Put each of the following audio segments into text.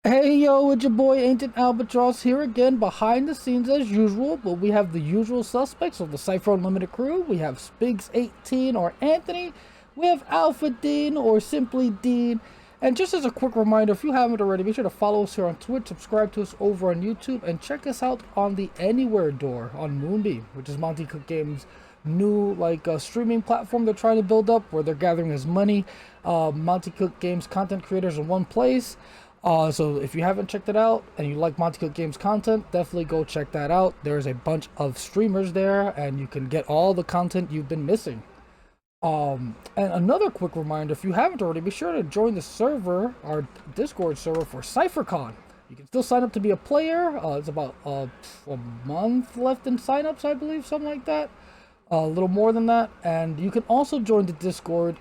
Hey yo, it's your boy Ancient Albatross here again, behind the scenes as usual, but we have the usual suspects of the Cypher Unlimited crew. We have Spigs18 or Anthony, we have Alpha Dean or simply Dean, and just as a quick reminder, if you haven't already, be sure to follow us here on Twitch, subscribe to us over on YouTube, and check us out on the Anywhere door on Moonbeam, which is Monte Cook Games' new streaming platform they're trying to build up, where they're gathering his money, Monte Cook Games content creators in one place. So if you haven't checked it out and you like Monte Cook Games content, definitely go check that out. There's a bunch of streamers there and you can get all the content you've been missing. And another quick reminder, if you haven't already, be sure to join the server, our Discord server for CypherCon. You can still sign up to be a player. It's about a month left in signups, I believe, something like that. A little more than that. And you can also join the Discord,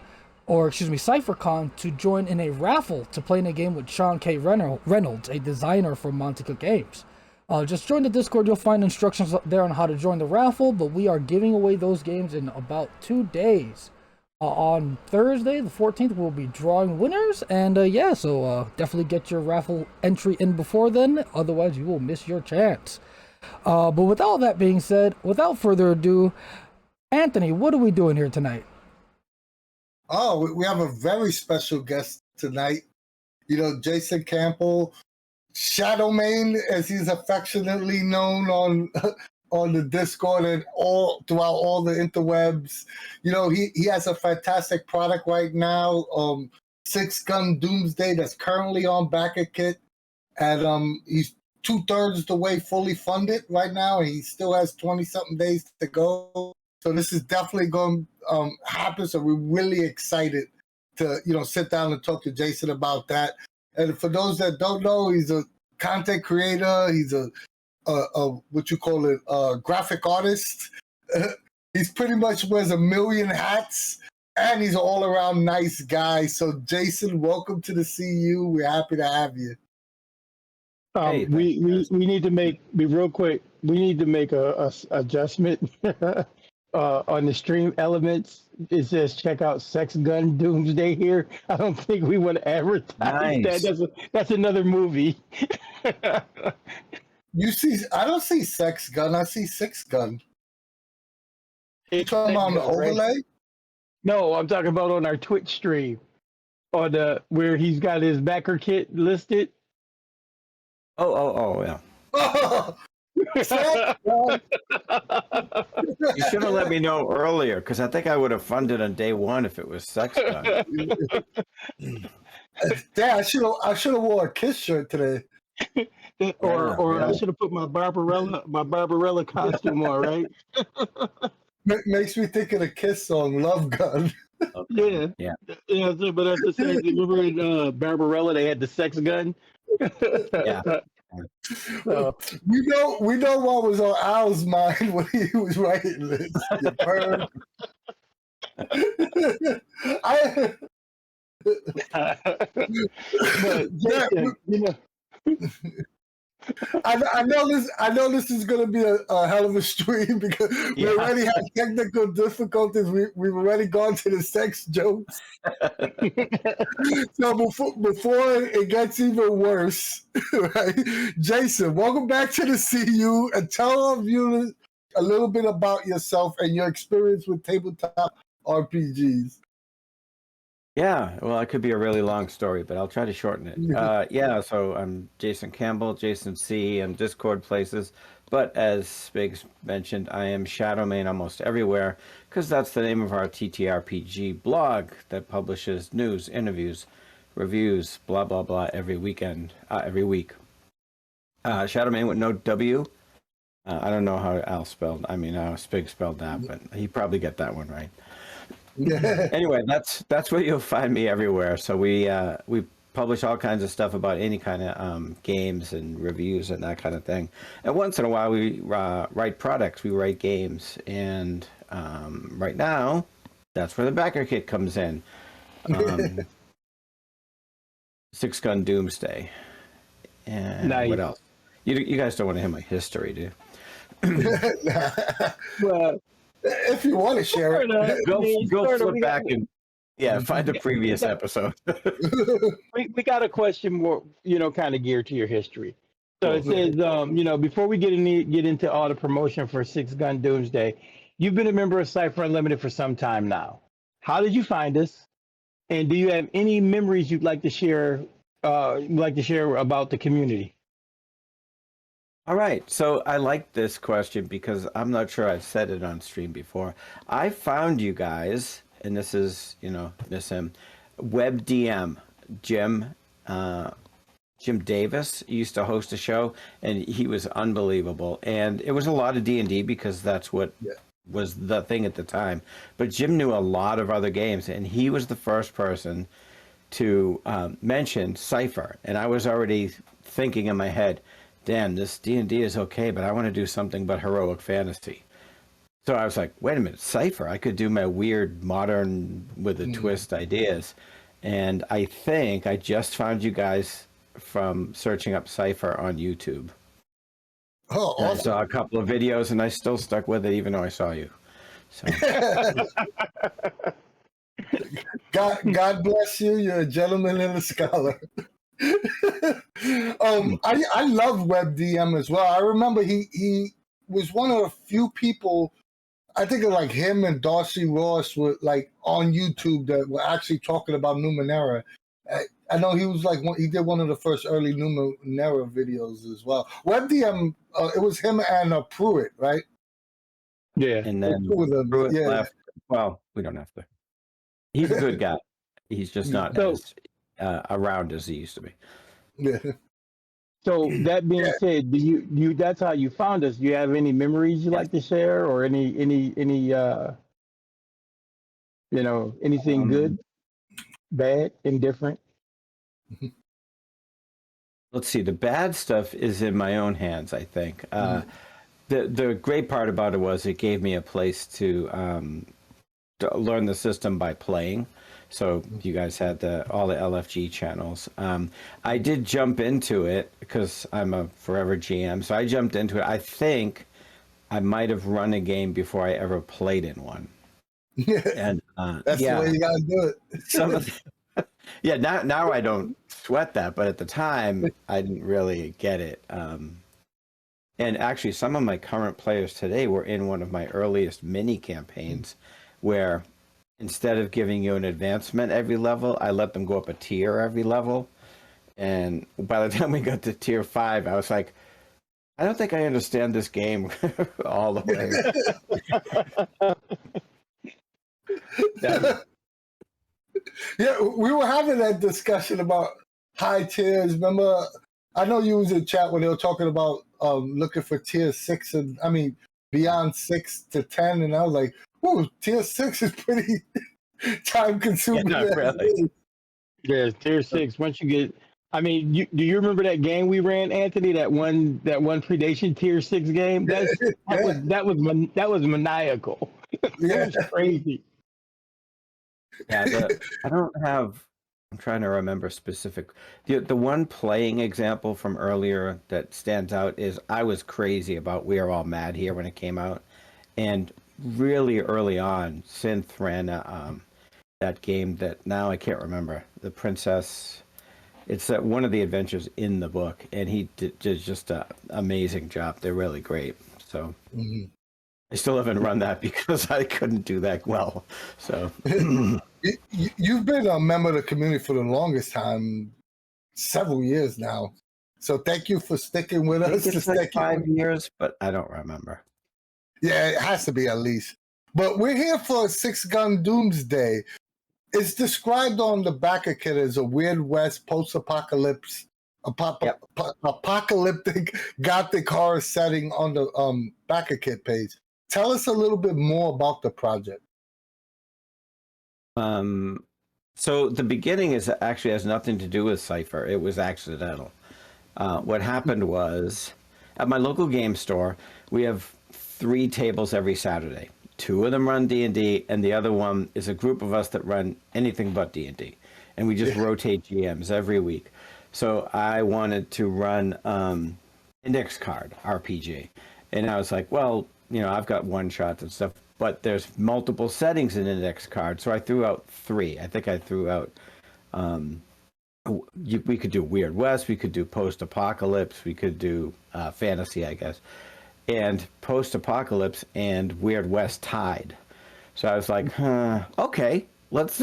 or excuse me, CypherCon, to join in a raffle to play in a game with Sean K. Reynolds, a designer from Monte Cook Games. Just join the Discord, you'll find instructions there on how to join the raffle, but we are giving away those games in about 2 days. On Thursday, the 14th, we'll be drawing winners, and so definitely get your raffle entry in before then, otherwise you will miss your chance. But with all that being said, without further ado, Anthony, what are we doing here tonight? Oh, we have a very special guest tonight. You know, Jason Campbell, Shadomain, as he's affectionately known on the Discord and all throughout all the interwebs. You know, he has a fantastic product right now, Six-gun Doomsday, that's currently on Backerkit, and he's 2/3 the way fully funded right now, and he still has 20-something days to go. So this is definitely going to happen. So we're really excited to, sit down and talk to Jason about that. And for those that don't know, he's a content creator. He's a what you call it, graphic artist. He's pretty much wears a million hats, and he's an all-around nice guy. So Jason, welcome to the CU. We're happy to have you. Hey, we need to make real quick. We need to make a adjustment. On the stream elements, it says check out Six-gun Doomsday here. I don't think we want to advertise that. That's another movie. You see, I don't see Sex Gun. I see Six-gun. You talking about on the overlay? Right? No, I'm talking about on our Twitch stream, on the where he's got his Backerkit listed. Oh, yeah. You should have let me know earlier, because I think I would have funded on day one if it was Sex Gun. Dad, I should have wore a Kiss shirt today. or I should have put my Barbarella costume on, right? Makes me think of the Kiss song, Love Gun. Okay. Yeah. But that's the same thing. Remember in Barbarella, they had the sex gun? Yeah. So, we know what was on Al's mind when he was writing this. I know this is going to be a hell of a stream because we already have technical difficulties. We've already gone to the sex jokes. So before it gets even worse, right? Jason, welcome back to the CU, and tell our viewers a little bit about yourself and your experience with tabletop RPGs. Yeah, well, it could be a really long story, but I'll try to shorten it. So I'm Jason Campbell, Jason C, and Discord places. But as Spigs mentioned, I am Shadomain almost everywhere, because that's the name of our TTRPG blog that publishes news, interviews, reviews, blah, blah, blah, every week. Shadomain with no W. I don't know how Al spelled, Spig spelled that, but he probably get that one right. Anyway, that's where you'll find me everywhere. So we publish all kinds of stuff about any kind of games and reviews and that kind of thing. And once in a while, we write products. We write games, and right now, that's where the Backerkit comes in. Six-gun Doomsday, and nice. What else? You guys don't want to hear my history, do you? Well. If you want to share it, go flip back and Yeah, find the previous episode. We got a question more, kind of geared to your history. So Cool. it says, before we get into all the promotion for Six-gun Doomsday, you've been a member of Cypher Unlimited for some time now. How did you find us? And do you have any memories you'd like to share? About the community? All right. So I like this question because I'm not sure I've said it on stream before. I found you guys, and this is, miss him, WebDM, Jim Davis used to host a show, and he was unbelievable. And it was a lot of D&D because that's what was the thing at the time. But Jim knew a lot of other games, and he was the first person to mention Cypher. And I was already thinking in my head, damn, this D&D is okay, but I want to do something but heroic fantasy. So I was like, wait a minute, Cypher. I could do my weird modern with a twist ideas. And I think I just found you guys from searching up Cypher on YouTube. Oh, awesome. I saw a couple of videos and I still stuck with it even though I saw you. So God bless you. You're a gentleman and a scholar. I love WebDM as well. I remember he was one of the few people, I think like him and Darcy Ross were like on YouTube that were actually talking about Numenera. I know he was he did one of the first early Numenera videos as well. WebDM, it was him and Pruitt, right? Yeah. And then Pruitt left. Well, we don't have to. He's a good guy. He's just not as around as he used to be. Yeah. So that being said, do you that's how you found us? Do you have any memories you'd like to share, or anything good, bad, indifferent? Let's see. The bad stuff is in my own hands, I think. The great part about it was it gave me a place to learn the system by playing. So you guys had all the LFG channels. I did jump into it because I'm a forever GM. So I jumped into it. I think I might have run a game before I ever played in one. And that's the way you gotta do it. Now I don't sweat that, but at the time I didn't really get it. And actually, some of my current players today were in one of my earliest mini campaigns, where instead of giving you an advancement every level, I let them go up a tier every level. And by the time we got to tier 5, I was like, I don't think I understand this game all the way. Yeah, we were having that discussion about high tiers. Remember, I know you was in chat when they were talking about looking for tier 6 and beyond 6 to 10, and I was like, "Whoa, tier 6 is pretty time consuming." Yeah, really. Yeah, tier 6. Once you get, do you remember that game we ran, Anthony? That one predation tier 6 game. That was maniacal. Yeah, It was crazy. Yeah, I'm trying to remember specific. The one playing example from earlier that stands out is I was crazy about We Are All Mad Here when it came out. And really early on, Synth ran that game that now I can't remember. The Princess, it's one of the adventures in the book, and he did just an amazing job. They're really great. So I still haven't run that because I couldn't do that well. So you've been a member of the community for the longest time, several years now. So thank you for sticking with us. It's like 5 years, but I don't remember. Yeah, it has to be at least. But we're here for Six-gun Doomsday. It's described on the Backerkit as a Weird West post-apocalyptic gothic horror setting on the Backerkit page. Tell us a little bit more about the project. So the beginning actually has nothing to do with Cypher. It was accidental. What happened was, at my local game store, we have 3 tables every Saturday. 2 of them run D&D, and the other one is a group of us that run anything but D&D. And we just rotate GMs every week. So I wanted to run Index Card RPG. And I was like, well, I've got one-shots and stuff, but there's multiple settings in index card. So I threw out 3. I think I threw out, we could do Weird West, we could do post-apocalypse, we could do fantasy, I guess. And post-apocalypse and Weird West tied. So I was like, okay, let's...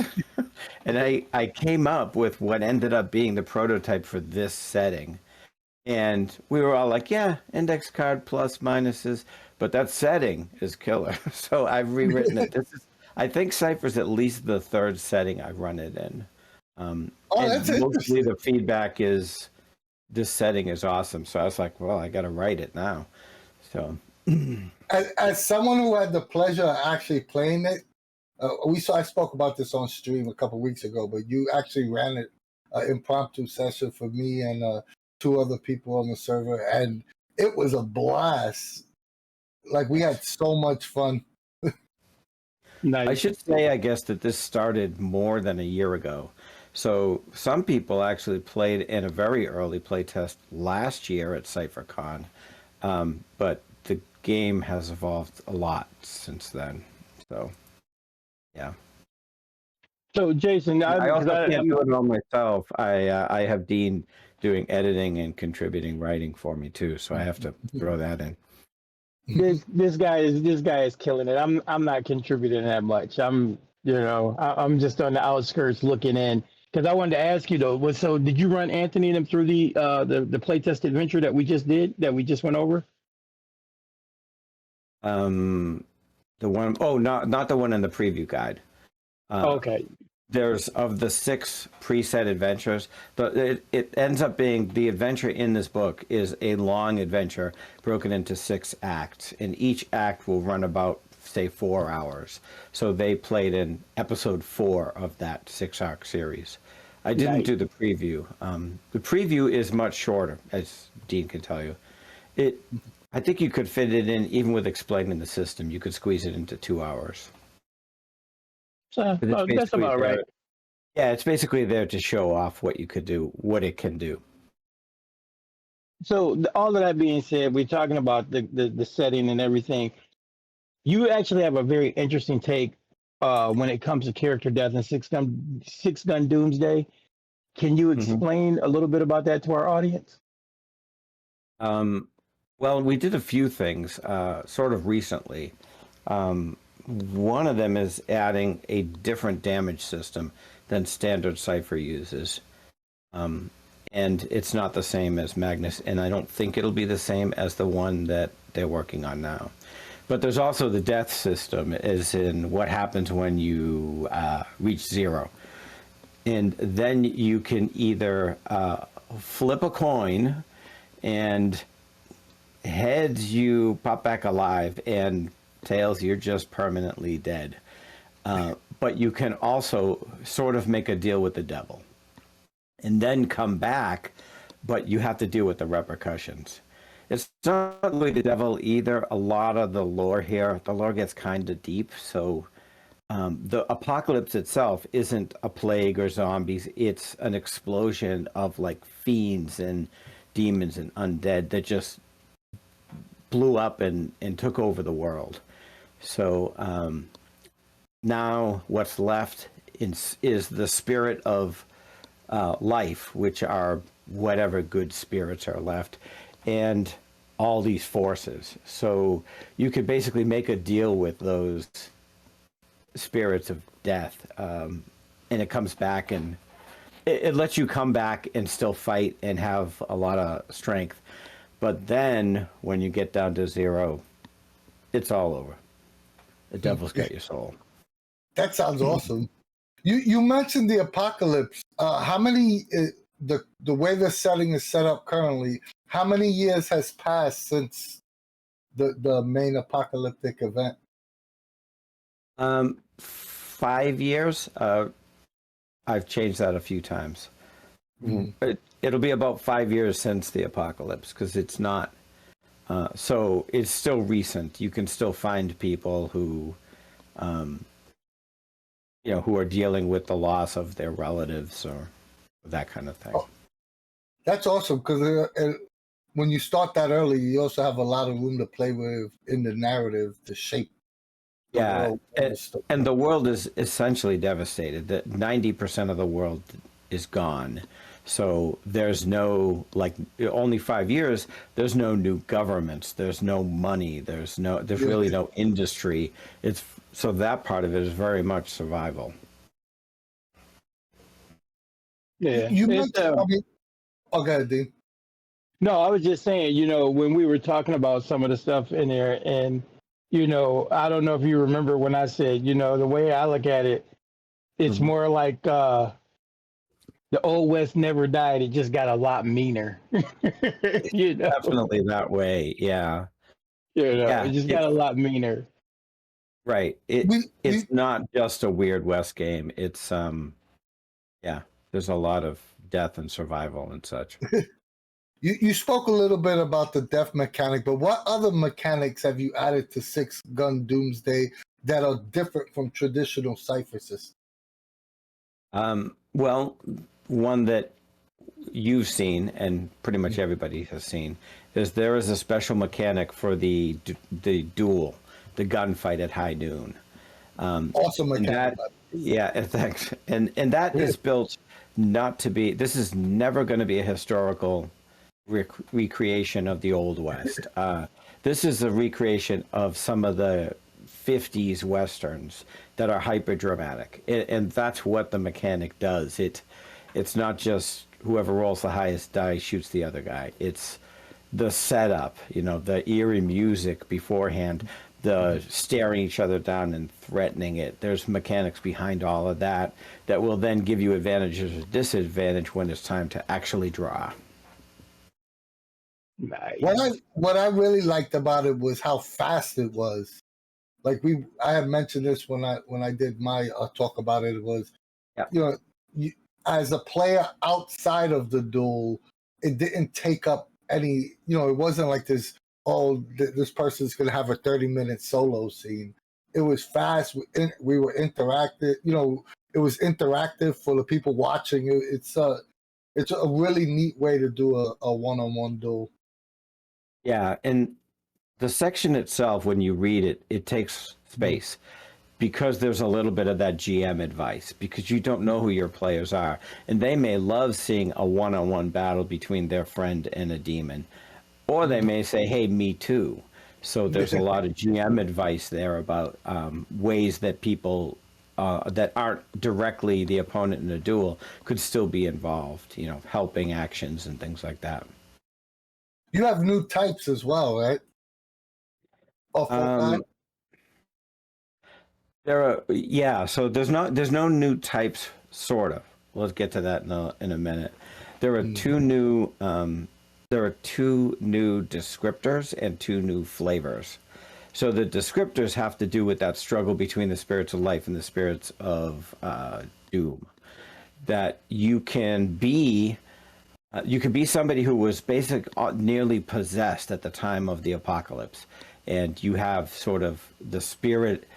And I came up with what ended up being the prototype for this setting. And we were all like, yeah, index card plus minuses, but that setting is killer. So I've rewritten it. I think Cypher's at least the 3rd setting I've run it in. And mostly the feedback is this setting is awesome. So I was like, well, I got to write it now. So as someone who had the pleasure of actually playing it, I spoke about this on stream a couple weeks ago, but you actually ran it impromptu session for me and 2 other people on the server, and it was a blast. Like, we had so much fun. Nice. I should say, I guess, that this started more than a year ago. So some people actually played in a very early playtest last year at CypherCon, but the game has evolved a lot since then. So, yeah. So, Jason, I also can't do it all myself. I have Dean doing editing and contributing writing for me too, so I have to throw that in. This guy is killing it. I'm not contributing that much. I'm just on the outskirts looking in, because I wanted to ask you though. So did you run Anthony and them through the playtest adventure that we just went over? The one, not the one in the preview guide. Okay. There's, of the 6 preset adventures, it ends up being, the adventure in this book is a long adventure broken into 6 acts, and each act will run about, say, 4 hours. So they played in episode 4 of that 6-arc series. I didn't do the preview. The preview is much shorter, as Dean can tell you. I think you could fit it in, even with explaining the system, you could squeeze it into 2 hours. So that's about right. Yeah, it's basically there to show off what you could do, what it can do. So all of that being said, we're talking about the setting and everything. You actually have a very interesting take when it comes to character death in Six-gun Doomsday. Can you explain a little bit about that to our audience? Well, we did a few things sort of recently. One of them is adding a different damage system than standard Cypher uses. And it's not the same as Magnus, and I don't think it'll be the same as the one that they're working on now. But there's also the death system, as in what happens when you reach 0. And then you can either flip a coin, and heads you pop back alive, and tails you're just permanently dead. But you can also sort of make a deal with the devil and then come back, but you have to deal with the repercussions. It's not really the devil either. A lot of the lore here, the lore gets kind of deep. So the apocalypse itself isn't a plague or zombies. It's an explosion of like fiends and demons and undead that just blew up and took over the world. So now what's left is the spirit of life, which are whatever good spirits are left, and all these forces. So you could basically make a deal with those spirits of death, and it comes back, and it lets you come back and still fight and have a lot of strength. But then when you get down to 0, it's all over. The devil's got your soul. That sounds awesome. You mentioned the apocalypse. How many the way the setting is set up currently? How many years has passed since the main apocalyptic event? 5 years. I've changed that a few times. It'll be about 5 years since the apocalypse, because it's not. So it's still recent. You can still find people who, who are dealing with the loss of their relatives or that kind of thing. Oh, that's awesome, because when you start that early, you also have a lot of room to play with in the narrative to shape Yeah, world. and the world is essentially devastated. That 90% of the world is gone. So there's no, like, only 5 years. There's no new governments. There's no money. There's really no industry. So that part of it is very much survival. Yeah. You mentioned, I mean, okay, Dean. No, I was just saying, when we were talking about some of the stuff in there, and I don't know if you remember when I said, the way I look at it, it's more like the Old West never died; it just got a lot meaner. Definitely that way. Yeah. It just got a lot meaner. Right. It's not just a Weird West game. It's there's a lot of death and survival and such. You spoke a little bit about the death mechanic, but what other mechanics have you added to Six-gun Doomsday that are different from traditional Cypher systems? Well, one that you've seen and pretty much everybody has seen is there is a special mechanic for the duel, the gunfight at high noon. Awesome mechanic. Thanks. And that is built not to be. This is never going to be a historical recreation of the Old West. This is a recreation of some of the 50s westerns that are hyper dramatic, and that's what the mechanic does. It's not just whoever rolls the highest die shoots the other guy. It's the setup, the eerie music beforehand, the staring each other down and threatening it. There's mechanics behind all of that that will then give you advantages or disadvantage when it's time to actually draw. Nice. What I really liked about it was how fast it was. Like I had mentioned this when I did my talk about it. It was, as a player outside of the duel, it didn't take up any. It wasn't like this. Oh, this person's gonna have a 30-minute solo scene. It was fast. We were interactive. It was interactive for the people watching. It's a really neat way to do a one-on-one duel. Yeah, and the section itself, when you read it, it takes space because there's a little bit of that GM advice because you don't know who your players are. And they may love seeing a one-on-one battle between their friend and a demon. Or they may say, hey, me too. So there's a lot of GM advice there about ways that people that aren't directly the opponent in a duel could still be involved, helping actions and things like that. You have new types as well, right? So there's no new types, sort of. Let's get to that in a minute. There are two new descriptors and two new flavors. So the descriptors have to do with that struggle between the spirits of life and the spirits of doom. That you can be somebody who was nearly possessed at the time of the apocalypse, and you have sort of the spirit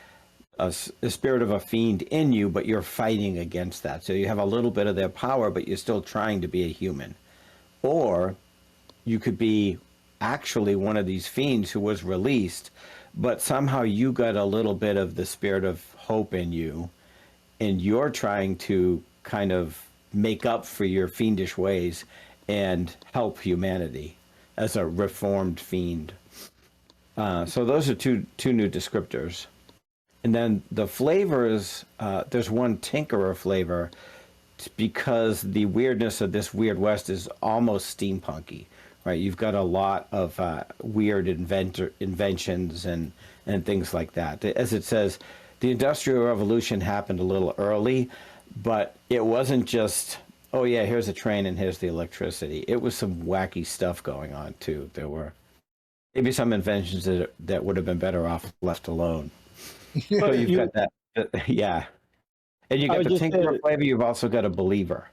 of a fiend in you, but you're fighting against that. So you have a little bit of their power, but you're still trying to be a human. Or you could be actually one of these fiends who was released, but somehow you got a little bit of the spirit of hope in you, and you're trying to kind of make up for your fiendish ways and help humanity as a reformed fiend. So those are two new descriptors. And then the flavors, there's one tinkerer flavor because the weirdness of this Weird West is almost steampunky, right? You've got a lot of weird inventions and things like that. As it says, the Industrial Revolution happened a little early, but it wasn't just, oh yeah, here's a train and here's the electricity. It was some wacky stuff going on too. There were maybe some inventions that would have been better off left alone. So you've got that, yeah. And you got the tinkerer flavor. You've also got a believer,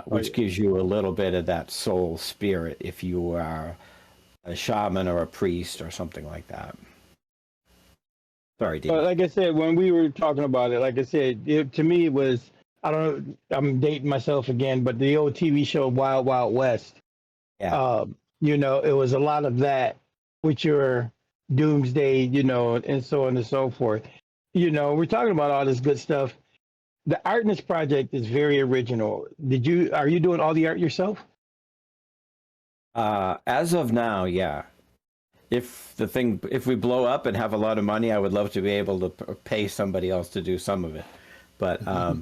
which gives you a little bit of that soul spirit if you are a shaman or a priest or something like that. Sorry, Dean. But like I said, when we were talking about it, like I said, to me it was, I don't know, I'm dating myself again, but the old TV show Wild Wild West. Yeah. It was a lot of that with your Doomsday, and so on and so forth. you know, we're talking about all this good stuff. The art in this project is very original. Are you doing all the art yourself? As of now, yeah. If we blow up and have a lot of money, I would love to be able to pay somebody else to do some of it. But all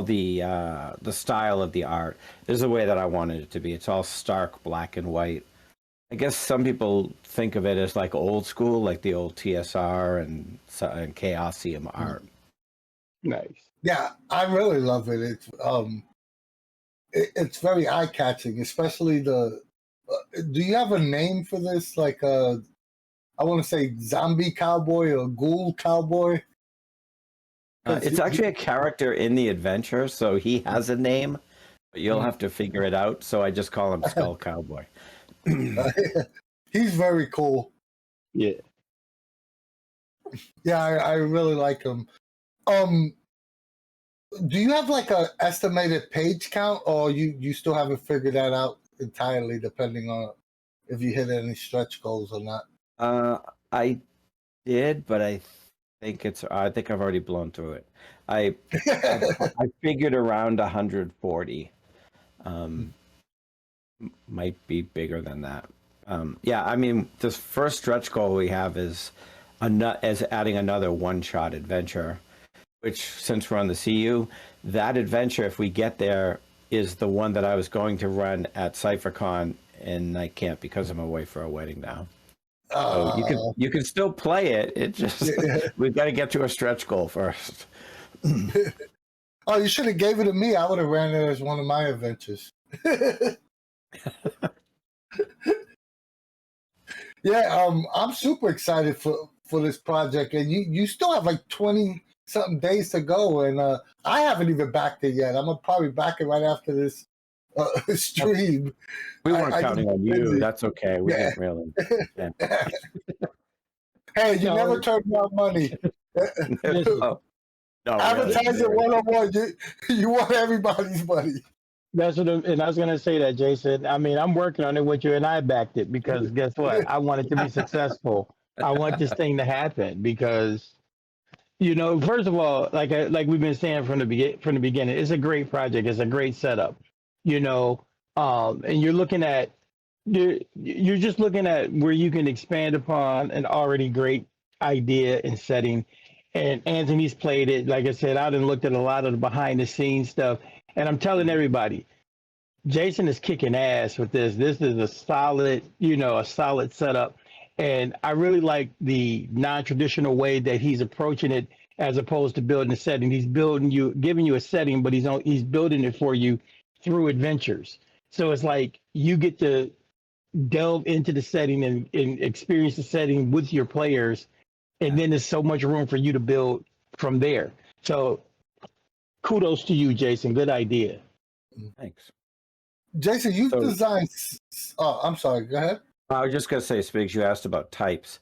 the style of the art is the way that I wanted it to be. It's all stark black and white. I guess some people think of it as like old school, like the old TSR and Chaosium art. Nice. Yeah, I really love it. It's very eye catching, especially the. Do you have a name for this? Like I want to say zombie cowboy or ghoul cowboy. It's actually a character in the adventure, so he has a name, but you'll have to figure it out. So I just call him Skull Cowboy. He's very cool. Yeah. Yeah, I really like him. Do you have like a estimated page count, or you still haven't figured that out entirely, depending on if you hit any stretch goals or not? I did, but I think I've already blown through it. I figured around 140. Might be bigger than that. Yeah, I mean, this first stretch goal we have is adding another one-shot adventure, which, since we're on the CU, that adventure, if we get there, is the one that I was going to run at CypherCon, and I can't because I'm away for a wedding now. So you can still play it. It just we've got to get to a stretch goal first. Oh, you should have gave it to me. I would have ran it as one of my adventures. Yeah, I'm super excited for this project, and you still have like 20 something days to go, and I haven't even backed it yet. I'm gonna probably back it right after this stream. We weren't counting on you. That's okay. We didn't really. Yeah. Hey, you never turn down money. No, advertising really. 101. You want everybody's money. That's and I was gonna say that, Jason. I mean, I'm working on it with you, and I backed it because guess what? I want it to be successful. I want this thing to happen because, you know, first of all, like we've been saying from the beginning, it's a great project. It's a great setup, you know, and you're just looking at where you can expand upon an already great idea and setting. And Anthony's played it. Like I said, I done looked at a lot of the behind the scenes stuff. And I'm telling everybody, Jason is kicking ass with this. This is a solid setup. And I really like the non-traditional way that he's approaching it as opposed to building a setting. He's giving you a setting, but he's building it for you through adventures. So it's like you get to delve into the setting and experience the setting with your players. And then there's so much room for you to build from there. So kudos to you, Jason. Good idea. Thanks. Jason, you've designed... Oh, I'm sorry. Go ahead. I was just going to say, Spigs, you asked about types.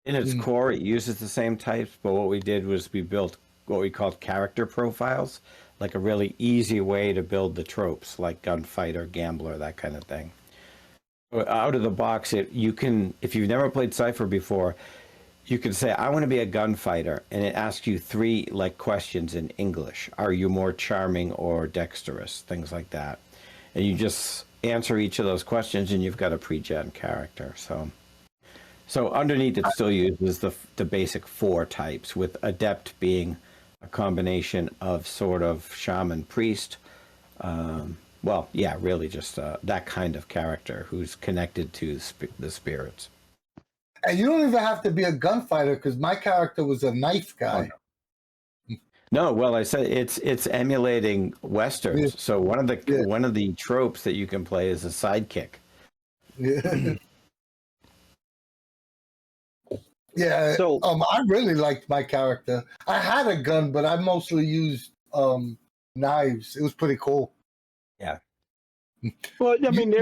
In its core, it uses the same types, but what we did was we built what we called character profiles, like a really easy way to build the tropes, like gunfighter, gambler, that kind of thing. Out of the box, you can, if you've never played Cypher before, you can say, I want to be a gunfighter, and it asks you 3 questions in English. Are you more charming or dexterous? Things like that. And you just answer each of those questions, and you've got a pre-gen character. So underneath it still uses the basic 4 types, with adept being a combination of sort of shaman priest. Well, yeah, really just that kind of character who's connected to the spirits. And you don't even have to be a gunfighter, because my character was a knife guy. No, well, I said it's emulating westerns. Yeah. So one of the tropes that you can play is a sidekick. Yeah. Yeah. So I really liked my character. I had a gun, but I mostly used knives. It was pretty cool. Yeah. Well, I mean,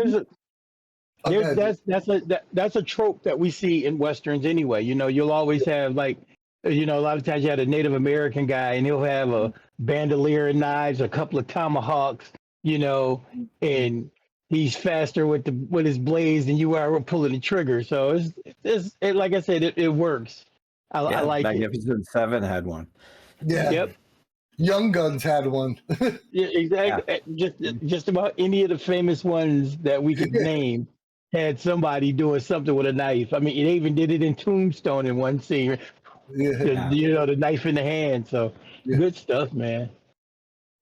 that's a trope that we see in westerns anyway. You know, you'll always have a lot of times you had a Native American guy and he'll have a bandolier of knives, a couple of tomahawks, and he's faster with his blades than you are pulling the trigger. So like I said, it works. I like it. Magnificent Seven had one. Yeah. Yep. Young Guns had one. Yeah, exactly. Just about any of the famous ones that we could name had somebody doing something with a knife. I mean, they even did it in Tombstone in one scene. Yeah. The knife in the hand. So good stuff, man.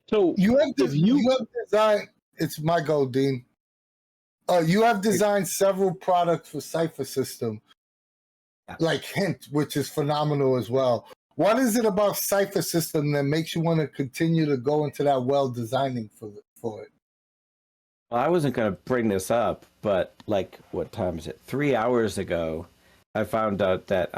So You have if you have designed. It's my goal, Dean. You have designed several products for Cypher System, like Hint, which is phenomenal as well. What is it about Cypher System that makes you want to continue to go into that well designing for it? Well, I wasn't going to bring this up, but like, what time is it? 3 hours ago, I found out that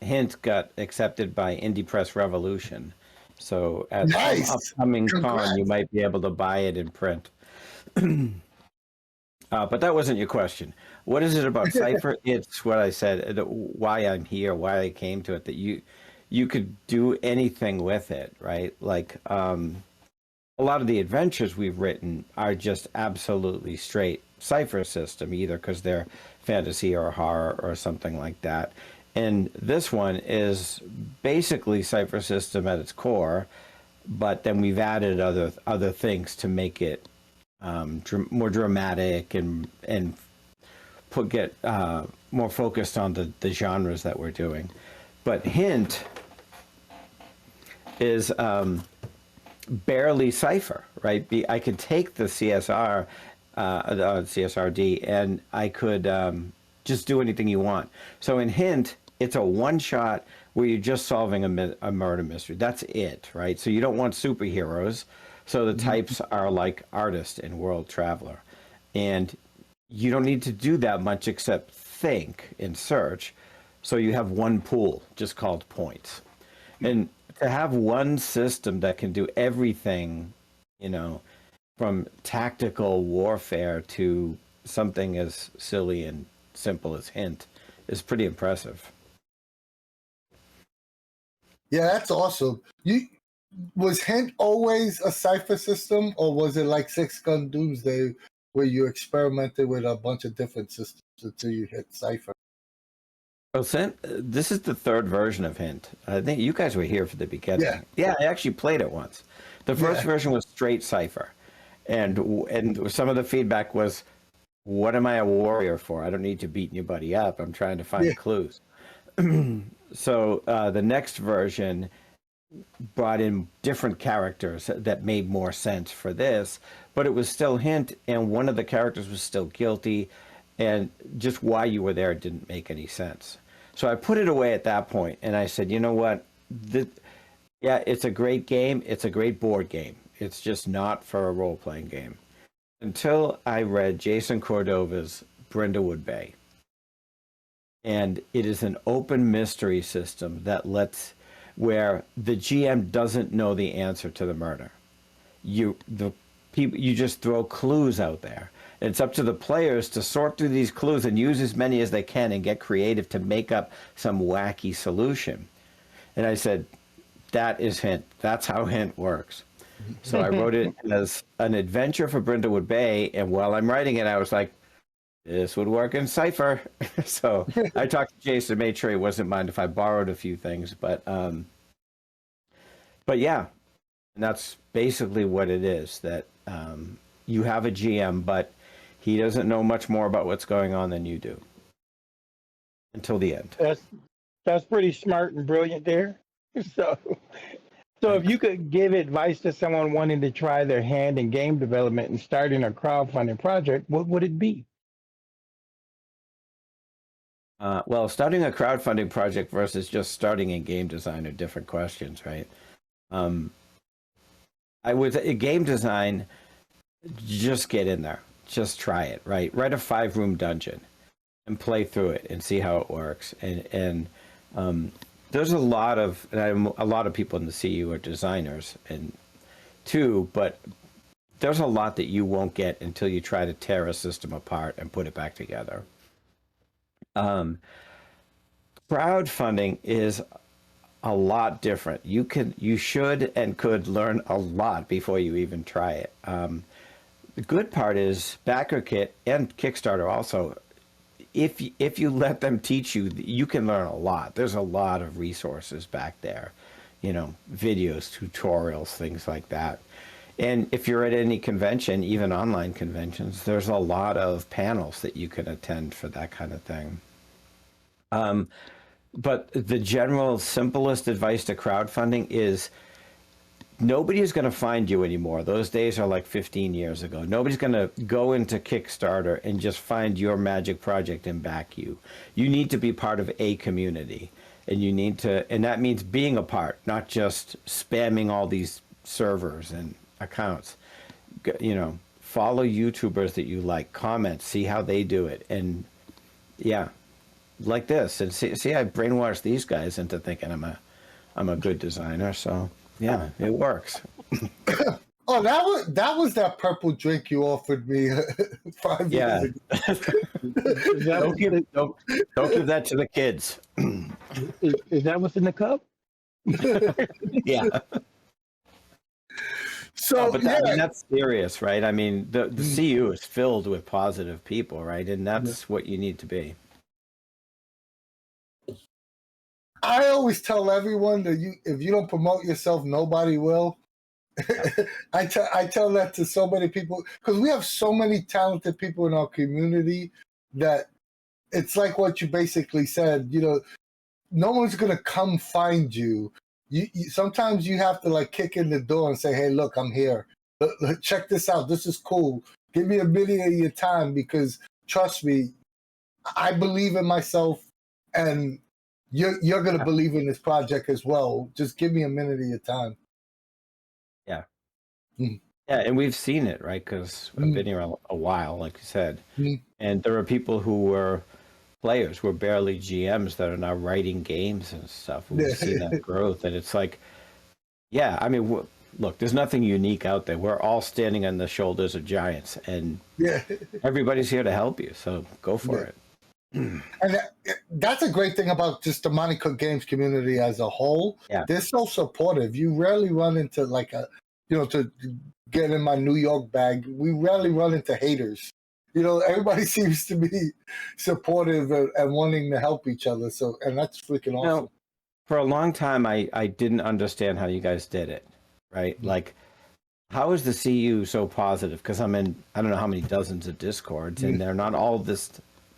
Hint got accepted by Indie Press Revolution. So at some upcoming con, you might be able to buy it in print. But that wasn't your question. What is it about Cypher? It's what I said, why I'm here, why I came to it, that you could do anything with it, right? Like a lot of the adventures we've written are just absolutely straight Cypher System, either because they're fantasy or horror or something like that. And this one is basically Cypher System at its core, but then we've added other things to make it more dramatic and get more focused on the genres that we're doing. But Hint is barely Cypher, right? I could take the CSRD, and I could just do anything you want. So in Hint, it's a one-shot where you're just solving a murder mystery. That's it, right? So you don't want superheroes. So the types are like artist and world traveler. And you don't need to do that much except think and search. So you have one pool just called points. And to have one system that can do everything, from tactical warfare to something as silly and simple as Hint is pretty impressive. Yeah, that's awesome. Was Hint always a Cypher System, or was it like Six-gun Doomsday, where you experimented with a bunch of different systems until you hit Cypher? Well, this is the third version of Hint. I think you guys were here for the beginning. Yeah, I actually played it once. The first version was straight Cypher, and some of the feedback was, "What am I a warrior for? I don't need to beat anybody up. I'm trying to find clues." So the next version brought in different characters that made more sense for this, but it was still Hint, and one of the characters was still guilty, and just why you were there didn't make any sense. So I put it away at that point, and I said, you know what? It's a great game. It's a great board game. It's just not for a role-playing game. Until I read Jason Cordova's Brindlewood Bay. And it is an open mystery system that where the GM doesn't know the answer to the murder. You just throw clues out there. It's up to the players to sort through these clues and use as many as they can and get creative to make up some wacky solution. And I said, that is Hint. That's how Hint works. So I wrote it as an adventure for Brindlewood Bay, and while I'm writing it, I was like, this would work in Cypher. So I talked to Jason, made sure he wasn't mind if I borrowed a few things, but yeah, and that's basically what it is, that you have a GM, but he doesn't know much more about what's going on than you do until the end. That's pretty smart and brilliant there. So if you could give advice to someone wanting to try their hand in game development and starting a crowdfunding project, what would it be? Well, starting a crowdfunding project versus just starting in game design are different questions, right? I would say game design, just get in there, just try it, right? Write a 5-room dungeon and play through it and see how it works. And there's a lot of people in the CU are designers but there's a lot that you won't get until you try to tear a system apart and put it back together. Crowdfunding is a lot different. You should and could learn a lot before you even try it. The good part is Backerkit and Kickstarter also, if you let them teach you, you can learn a lot. There's a lot of resources back there, videos, tutorials, things like that. And if you're at any convention, even online conventions, there's a lot of panels that you can attend for that kind of thing. But the general simplest advice to crowdfunding is nobody is going to find you anymore. Those days are like 15 years ago. Nobody's going to go into Kickstarter and just find your magic project and back you. You need to be part of a community, and that means being a part, not just spamming all these servers and accounts. Follow YouTubers that you like, comment, see how they do it, and like this, and see I brainwashed these guys into thinking I'm a good designer. So yeah, it works. Oh, that was that purple drink you offered me 5 years ago. Don't give that to the kids. Is that what's in the cup? Yeah. So, that's serious, right? I mean, the CU is filled with positive people, right? And that's what you need to be. I always tell everyone that if you don't promote yourself, nobody will. I tell that to so many people because we have so many talented people in our community that it's like what you basically said. No one's gonna come find you. You sometimes you have to like kick in the door and say, "Hey, look, I'm here. Check this out. This is cool. Give me a minute of your time because trust me, I believe in myself and." You're going to believe in this project as well. Just give me a minute of your time. Yeah. Yeah, and we've seen it, right? Because I've been here a while, like you said. And there are people who were players, who were barely GMs that are now writing games and stuff. We've seen that growth. And it's like, I mean, look, there's nothing unique out there. We're all standing on the shoulders of giants. And everybody's here to help you. So go for it. And that's a great thing about just the Monte Cook Games community as a whole. Yeah. They're so supportive. You rarely run into to get in my New York bag, we rarely run into haters. Everybody seems to be supportive and wanting to help each other. So, and that's freaking awesome. For a long time, I didn't understand how you guys did it, right? Like, how is the CU so positive? Because I'm in, I don't know how many dozens of Discords, and they're not all this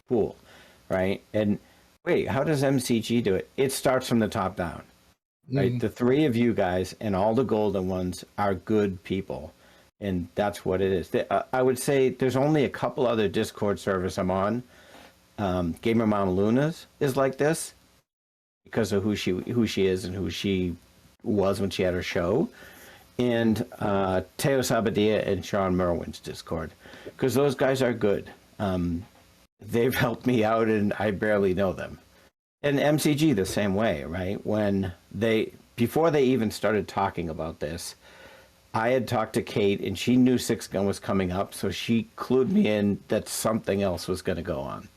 cool. Right. And wait, how does MCG do it? It starts from the top down, right? The three of you guys and all the golden ones are good people. And that's what it is. I would say there's only a couple other Discord servers I'm on. Gamer Mom Luna's is like this because of who she is and who she was when she had her show. And Teo Sabadia and Sean Merwin's Discord because those guys are good. They've helped me out and I barely know them. And MCG the same way, right? Before they even started talking about this, I had talked to Kate and she knew Six-gun was coming up, so she clued me in that something else was going to go on.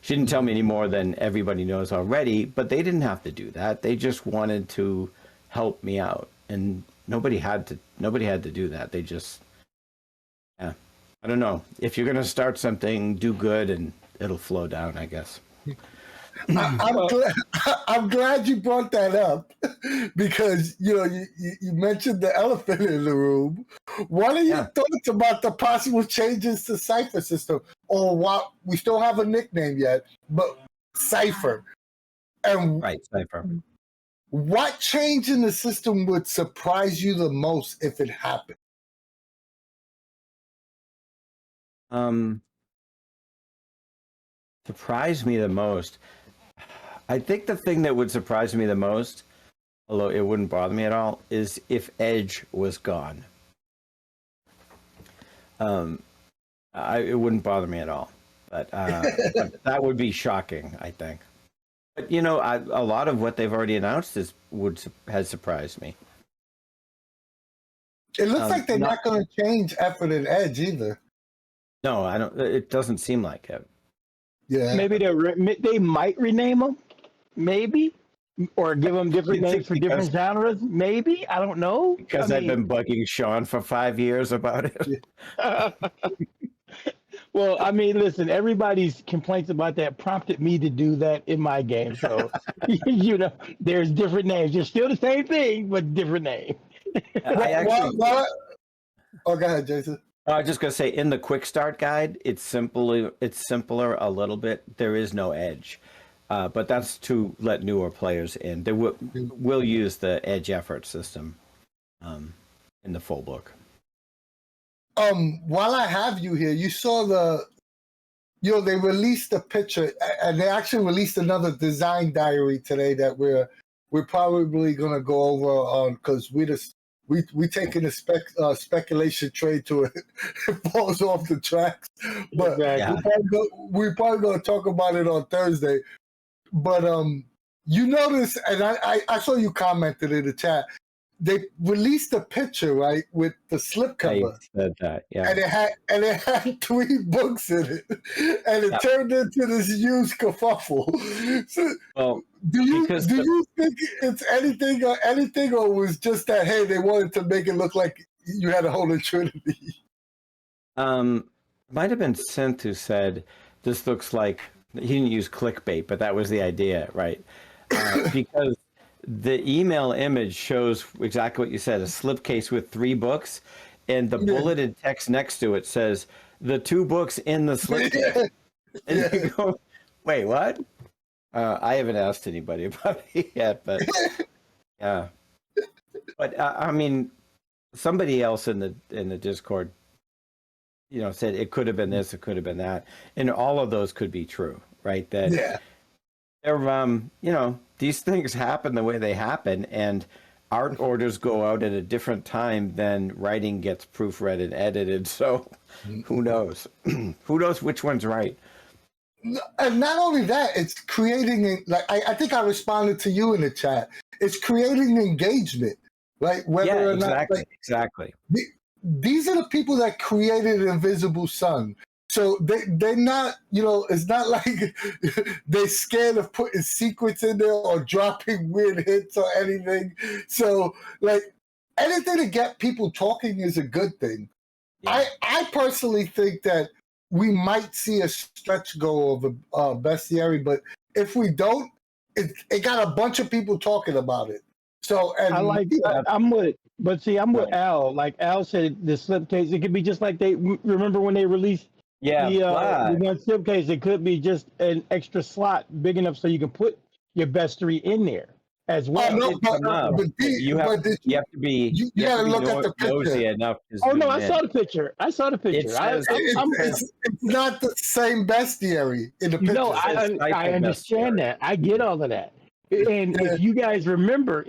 She didn't tell me any more than everybody knows already, but they didn't have to do that. They just wanted to help me out. And nobody had to do that. They just I don't know. If you're going to start something, do good and it'll flow down, I guess. I'm glad you brought that up because, you mentioned the elephant in the room. What are your thoughts about the possible changes to Cypher system? Or what? We still have a nickname yet, but Cypher. Right, Cypher. What change in the system would surprise you the most if it happened? Surprise me the most. I think the thing that would surprise me the most, although it wouldn't bother me at all, is if Edge was gone. It wouldn't bother me at all, but that would be shocking, I think. But a lot of what they've already announced has surprised me. It looks like they're not going to change Effort and Edge either. No, I don't. It doesn't seem like it. Yeah. Maybe they might rename them, maybe, or give them different names for different genres. Maybe, I don't know. Because I've been bugging Sean for 5 years about it. Well, I mean, listen, everybody's complaints about that prompted me to do that in my game. So, there's different names. You're still the same thing, but different name. I actually. Oh, go ahead, Jason. I was just gonna say, in the quick start guide, it's simpler a little bit. There is no edge, but that's to let newer players in. We'll use the edge effort system in the full book. While I have you here, you saw they released a picture, and they actually released another design diary today that we're probably gonna go over on, because we taking a speculation trade to it. It falls off the tracks, but we're probably gonna talk about it on Thursday. But you notice, and I saw you commented in the chat. They released a picture, right, with the slipcover. I said that, yeah. And it had 3 books in it, and it turned into this huge kerfuffle. So, do you think it's anything, or was just that, hey, they wanted to make it look like you had a Holy Trinity? Might have been Synth who said this looks like, he didn't use clickbait, but that was the idea, right? Because the email image shows exactly what you said, a slipcase with 3 books, and the bulleted text next to it says, the 2 books in the slipcase. And you go, wait, what? I haven't asked anybody about it yet, but yeah. But I mean, somebody else in the Discord, said it could have been this, it could have been that. And all of those could be true, right? That they're, these things happen the way they happen, and art orders go out at a different time than writing gets proofread and edited. So who knows? Who knows which one's right? And not only that, it's creating, I think I responded to you in the chat. It's creating engagement, right? Whether or not, exactly. These are the people that created Invisible Sun. So they're not, it's not like they're scared of putting secrets in there or dropping weird hits or anything. So, anything to get people talking is a good thing. Yeah. I personally think that we might see a stretch goal of Bestiary, but if we don't, it got a bunch of people talking about it. So, and I'm with Al. Like Al said, the slipcase, it could be just like remember when they released the one slipcase, it could be just an extra slot big enough so you can put your bestiary in there as well. You have to be. You got to look at the picture enough. I saw the picture. It's not the same bestiary in the picture. No, I understand that. I get all of that. And if you guys remember,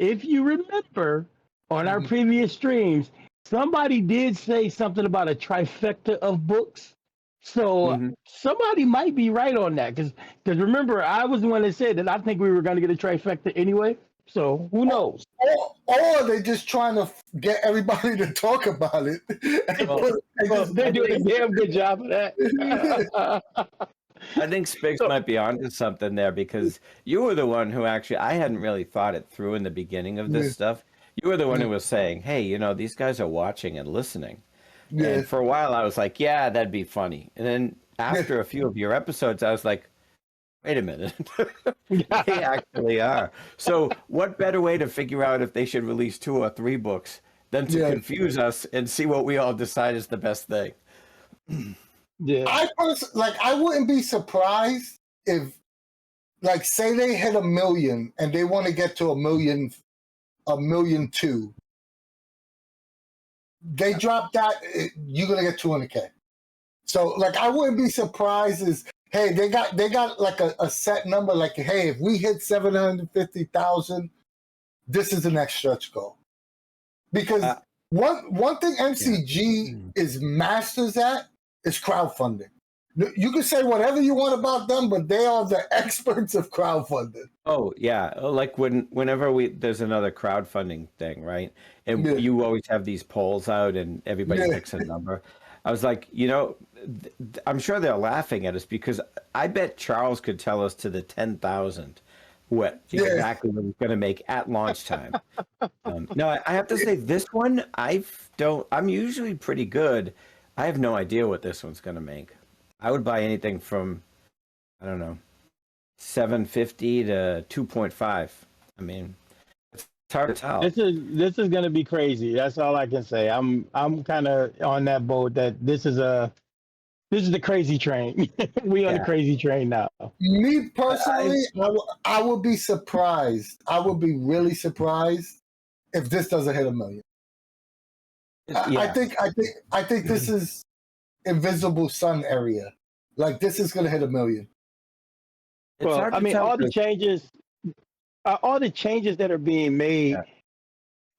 on our previous streams, somebody did say something about a trifecta of books. So somebody might be right on that, because remember, I was the one that said that I think we were going to get a trifecta anyway. So who knows? Or they're just trying to get everybody to talk about it. They're doing a damn good job of that. I think Spigs might be onto something there, because you were the one who actually, I hadn't really thought it through in the beginning of this stuff. You were the one who was saying, hey, these guys are watching and listening. Yeah. And for a while I was like, yeah, that'd be funny. And then after a few of your episodes, I was like, wait a minute. They actually are. So what better way to figure out if they should release 2 or 3 books than to confuse us and see what we all decide is the best thing? Yeah. I wouldn't be surprised if, say they hit 1 million and they want to get to 1,000,002. They drop that, you're gonna get 200K. So I wouldn't be surprised hey, they got a set number, hey, if we hit 750,000, this is the next stretch goal. Because one thing MCG is masters at is crowdfunding. You can say whatever you want about them, but they are the experts of crowdfunding. Oh yeah, whenever there's another crowdfunding thing, right? And you always have these polls out, and everybody picks a number. I was like, I'm sure they're laughing at us, because I bet Charles could tell us to the 10,000 exactly what he's going to make at launch time. No, I have to say this one, I'm usually pretty good. I have no idea what this one's going to make. I would buy anything from, I don't know, 750 to 2.5. I mean, it's hard to tell. This is gonna be crazy. That's all I can say. I'm kind of on that boat that this is the crazy train. We on the crazy train now. Me personally, I would be surprised. I would be really surprised if this doesn't hit 1 million. I think this is Invisible Sun area. Like this is gonna hit 1 million. Well, I mean, all the changes that are being made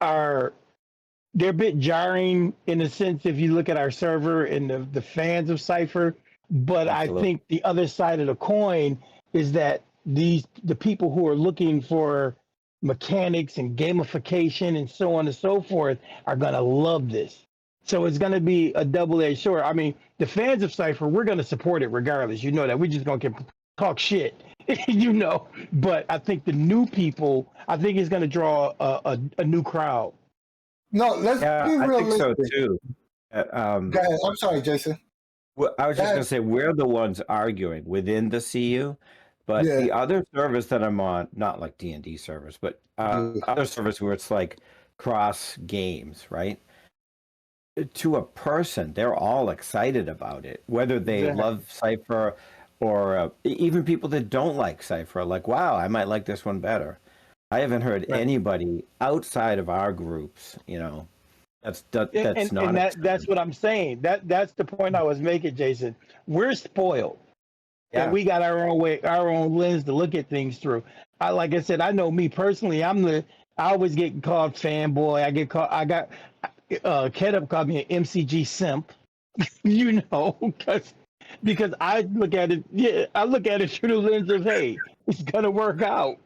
they're a bit jarring in a sense if you look at our server and the fans of Cypher. But Absolutely. I think the other side of the coin is that the people who are looking for mechanics and gamification and so on and so forth are gonna love this. So it's gonna be a double-edged sword. I mean, the fans of Cypher, we're gonna support it regardless. You know that. We're just gonna talk shit. But I think the new people, I think it's gonna draw a new crowd. No, let's be realistic. I think so too. Go ahead. I'm sorry, Jason. Well, I was just going to say, we're the ones arguing within the CU, but the other servers that I'm on, not like D&D servers, but other servers where it's like cross games, right? To a person, they're all excited about it, whether they love Cypher or even people that don't like Cypher are like, wow, I might like this one better. I haven't heard anybody outside of our groups, that's what I'm saying. That's the point I was making, Jason. We're spoiled. Yeah. And we got our own lens to look at things through. Like I said, I know me personally, I always get called fanboy. Ketup called me an MCG simp, because I look at it through the lens of, hey, it's gonna work out.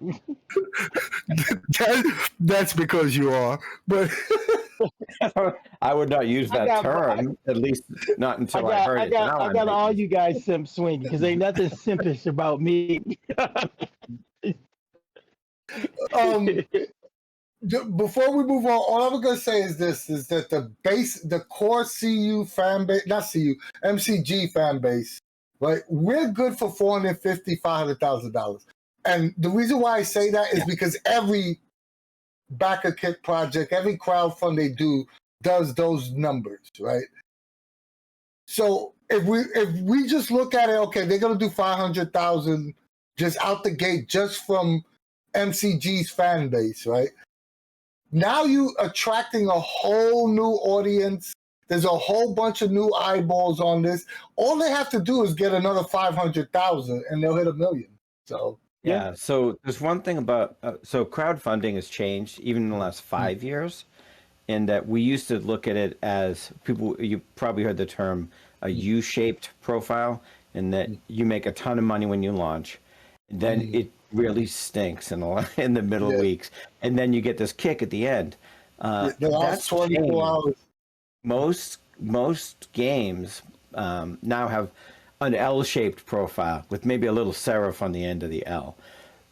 That's because you are, but I would not use that term, at least not until I heard it. I got all you guys simp swing because ain't nothing simpish about me. Before we move on, all I'm gonna say is this: is that the core CU fan base, not CU, MCG fan base, right? We're good for $450,000, $500,000, and the reason why I say that is because every Backerkit project, every crowdfund they do does those numbers, right? So if we just look at it, okay, they're gonna do 500,000 just out the gate, just from MCG's fan base, right? Now you attracting a whole new audience. There's a whole bunch of new eyeballs on this. All they have to do is get another 500,000, and they'll hit 1 million. So yeah. So there's one thing about so crowdfunding has changed even in the last 5 years, in that we used to look at it as people. You probably heard the term a U-shaped profile, in that you make a ton of money when you launch, and then it really stinks in the middle weeks, and then you get this kick at the end. That's 24 hours. Most games now have an L-shaped profile with maybe a little serif on the end of the L,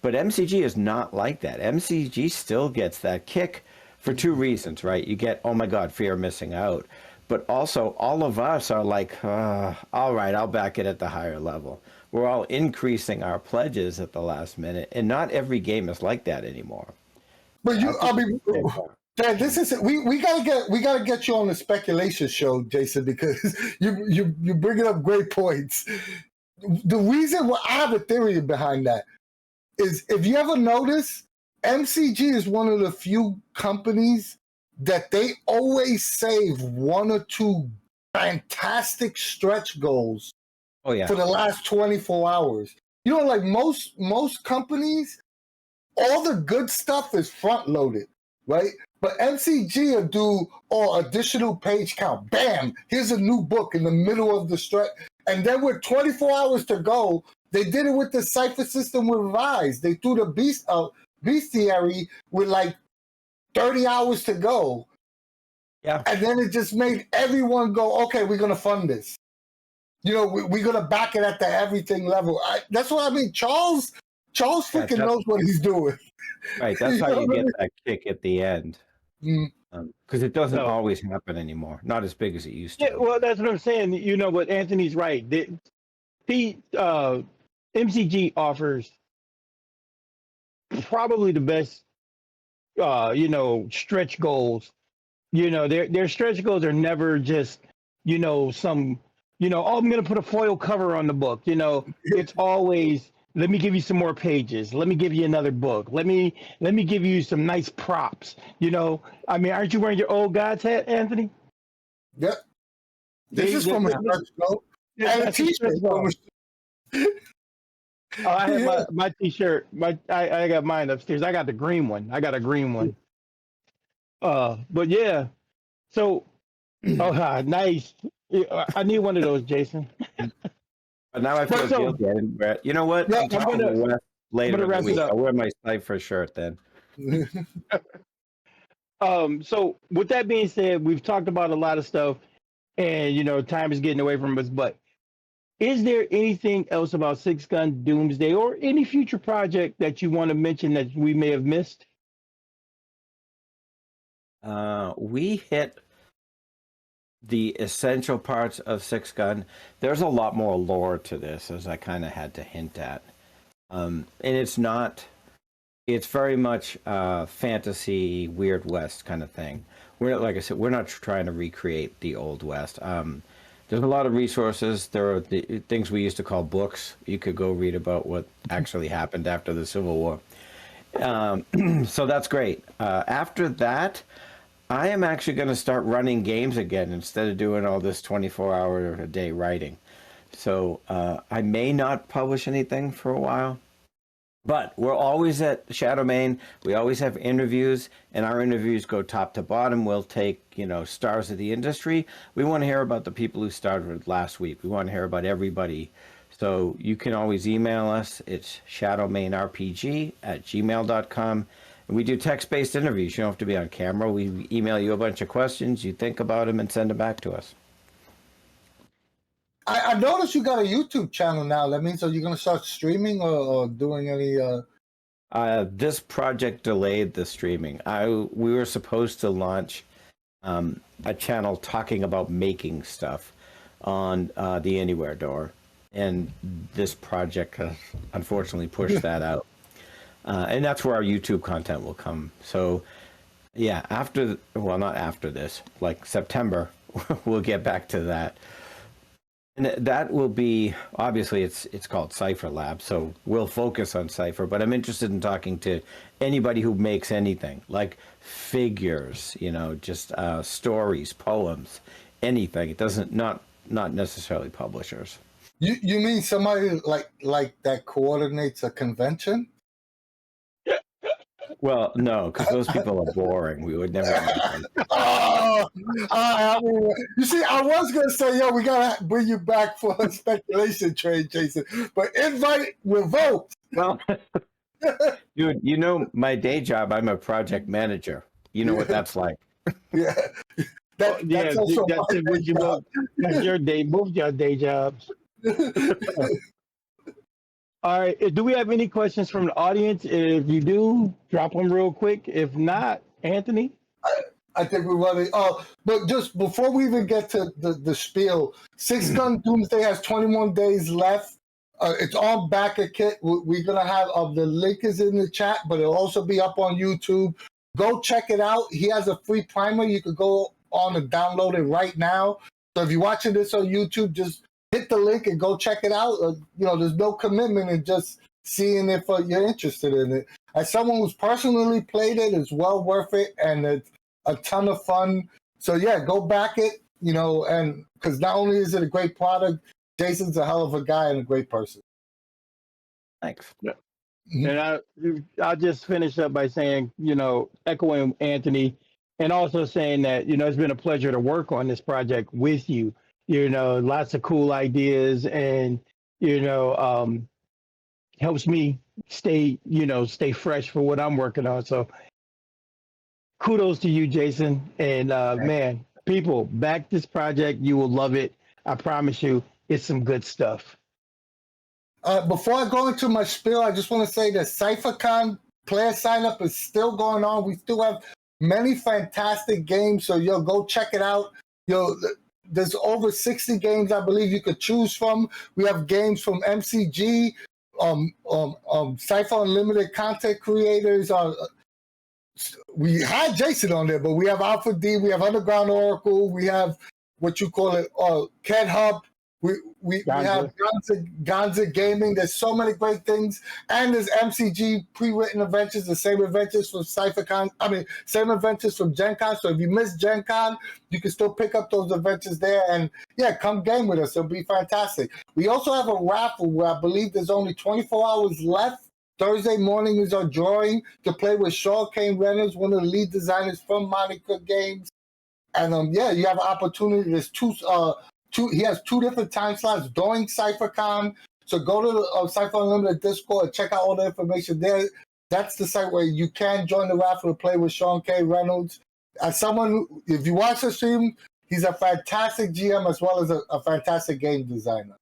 but MCG is not like that. MCG still gets that kick for two reasons, right? You get, oh my God, fear of missing out, but also all of us are like, all right, I'll back it at the higher level. We're all increasing our pledges at the last minute, and not every game is like that anymore. But Dad, this is we gotta get you on the speculation show, Jason, because you're bringing up great points. The reason why I have a theory behind that is, if you ever notice, MCG is one of the few companies that they always save one or two fantastic stretch goals for the last 24 hours. Like most companies, all the good stuff is front loaded, right? But MCG will do additional page count. Bam! Here's a new book in the middle of the stretch. And then with 24 hours to go, they did it with the Cypher system with Rise. They threw the bestiary with like 30 hours to go. Yeah. And then it just made everyone go, okay, we're going to fund this. We're going to back it at the everything level. That's what I mean. Charles freaking knows what he's doing. Right. That's how you get that kick at the end. Because it doesn't always happen anymore. Not as big as it used to. Yeah, well, that's what I'm saying. But Anthony's right. MCG offers probably the best, stretch goals. Their stretch goals are never just, some, oh, I'm gonna put a foil cover on the book. It's always, let me give you some more pages. Let me give you another book. Let me give you some nice props. I mean, aren't you wearing your old God's hat, Anthony? Yep. This is from a stretch goal. And a t-shirt. I have my t-shirt. I got mine upstairs. I got the green one. But yeah. So, nice. I need one of those, Jason. But now I feel guilty. I didn't wear it. You know what? Yeah, I'm talking to Wes later in the week. I'll wear my Cypher shirt then. So with that being said, we've talked about a lot of stuff, and time is getting away from us. But is there anything else about Six-gun Doomsday or any future project that you want to mention that we may have missed? We hit the essential parts of Six-gun. There's a lot more lore to this, as I kind of had to hint at. And it's very much fantasy, Weird West kind of thing. Like I said, we're not trying to recreate the Old West. There's a lot of resources. There are the things we used to call books. You could go read about what actually happened after the Civil War. So that's great. After that, I am actually going to start running games again instead of doing all this 24-hour-a-day writing. So I may not publish anything for a while. But we're always at Shadomain. We always have interviews, and our interviews go top to bottom. We'll take, stars of the industry. We want to hear about the people who started last week. We want to hear about everybody. So you can always email us. It's shadowmainrpg@gmail.com. And we do text-based interviews. You don't have to be on camera. We email you a bunch of questions. You think about them and send them back to us. I noticed you got a YouTube channel now. That means, are you going to start streaming or doing any? This project delayed the streaming. We were supposed to launch a channel talking about making stuff on the Anywhere door, and this project has unfortunately pushed that out. And that's where our YouTube content will come. So, yeah, not after this, like September, we'll get back to that. And that will be, obviously, it's called Cypher Lab, so we'll focus on Cypher, but I'm interested in talking to anybody who makes anything, like figures, just stories, poems, anything. It doesn't, not necessarily publishers. You mean somebody like that coordinates a convention? Well, no, because those people are boring. We would never make them. You see, I was going to say, we got to bring you back for a speculation train, Jason. But invite revoked. Well, dude, my day job, I'm a project manager. You know what that's like. Yeah. That's your day, both your day jobs. All right. Do we have any questions from the audience? If you do, drop them real quick. If not, Anthony? I think we're running. But just before we even get to the spiel, Six-gun Doomsday has 21 days left. It's on Backerkit. We're going to have the link is in the chat, but it'll also be up on YouTube. Go check it out. He has a free primer. You could go on and download it right now. So if you're watching this on YouTube, just hit the link and go check it out. There's no commitment in just seeing if you're interested in it. As someone who's personally played it, it's well worth it, and it's a ton of fun. So yeah, go back it, and because not only is it a great product, Jason's a hell of a guy and a great person. Thanks. Yeah. And I'll just finish up by saying, echoing Anthony, and also saying that, it's been a pleasure to work on this project with you. Lots of cool ideas, and helps me stay fresh for what I'm working on. So kudos to you, Jason. And man, people, back this project. You will love it. I promise you, it's some good stuff. Before I go into my spiel, I just want to say that CypherCon player sign up is still going on. We still have many fantastic games, so go check it out. there's over 60 games I believe you could choose from. We have games from MCG, Cypher Unlimited content creators. We had Jason on there, but we have Alpha D, we have Underground Oracle, we have what you call it, Ken Hub. We have Gonza Gaming. There's so many great things. And there's MCG pre-written adventures, the same adventures from same adventures from Gen Con. So if you missed Gen Con, you can still pick up those adventures there. And yeah, come game with us. It'll be fantastic. We also have a raffle where I believe there's only 24 hours left. Thursday morning is our drawing to play with Sean Kane Reynolds, one of the lead designers from Monte Games. And you have an opportunity. There's he has 2 different time slots during CypherCon. So go to the Cypher Unlimited Discord and check out all the information there. That's the site where you can join the raffle to play with Sean K. Reynolds. As someone, if you watch the stream, he's a fantastic GM as well as a fantastic game designer.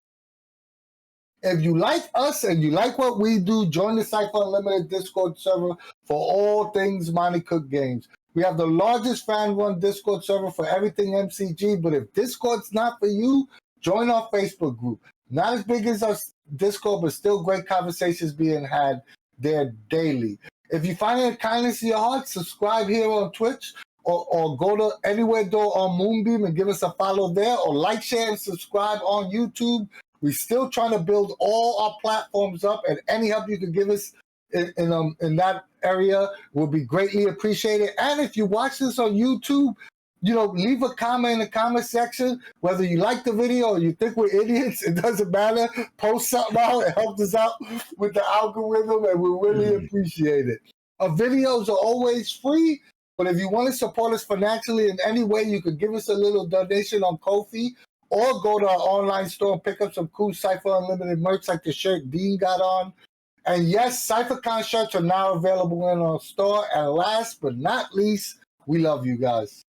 If you like us and you like what we do, join the Cypher Unlimited Discord server for all things Monte Cook Games. We have the largest fan-run Discord server for everything MCG, but if Discord's not for you, join our Facebook group. Not as big as our Discord, but still great conversations being had there daily. If you find it kindness in your heart, subscribe here on Twitch or go to Anywhere Door on Moonbeam and give us a follow there, or like, share, and subscribe on YouTube. We're still trying to build all our platforms up, and any help you can give us in that area will be greatly appreciated. And if you watch this on YouTube, leave a comment in the comment section, whether you like the video or you think we're idiots. It doesn't matter. Post something out. It helps us out with the algorithm, and we really appreciate it. Our videos are always free, but if you want to support us financially in any way, you could give us a little donation on Ko-fi, or go to our online store and pick up some cool Cypher Unlimited merch like the shirt Dean got on. And yes, CypherCon shirts are now available in our store. And last but not least, we love you guys.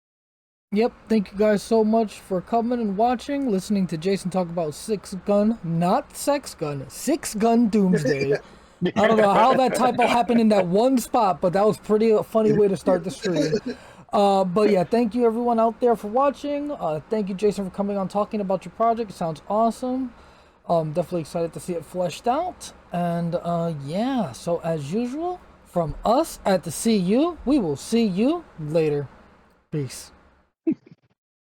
Yep, thank you guys so much for coming and watching, listening to Jason talk about Six-gun, not Sex-gun, Six-gun Doomsday. I don't know how that typo happened in that one spot, but that was a funny way to start the stream. But yeah, thank you everyone out there for watching. Thank you, Jason, for coming on talking about your project. It sounds awesome. Definitely excited to see it fleshed out. And yeah, so as usual, from us at the CU, we will see you later. Peace.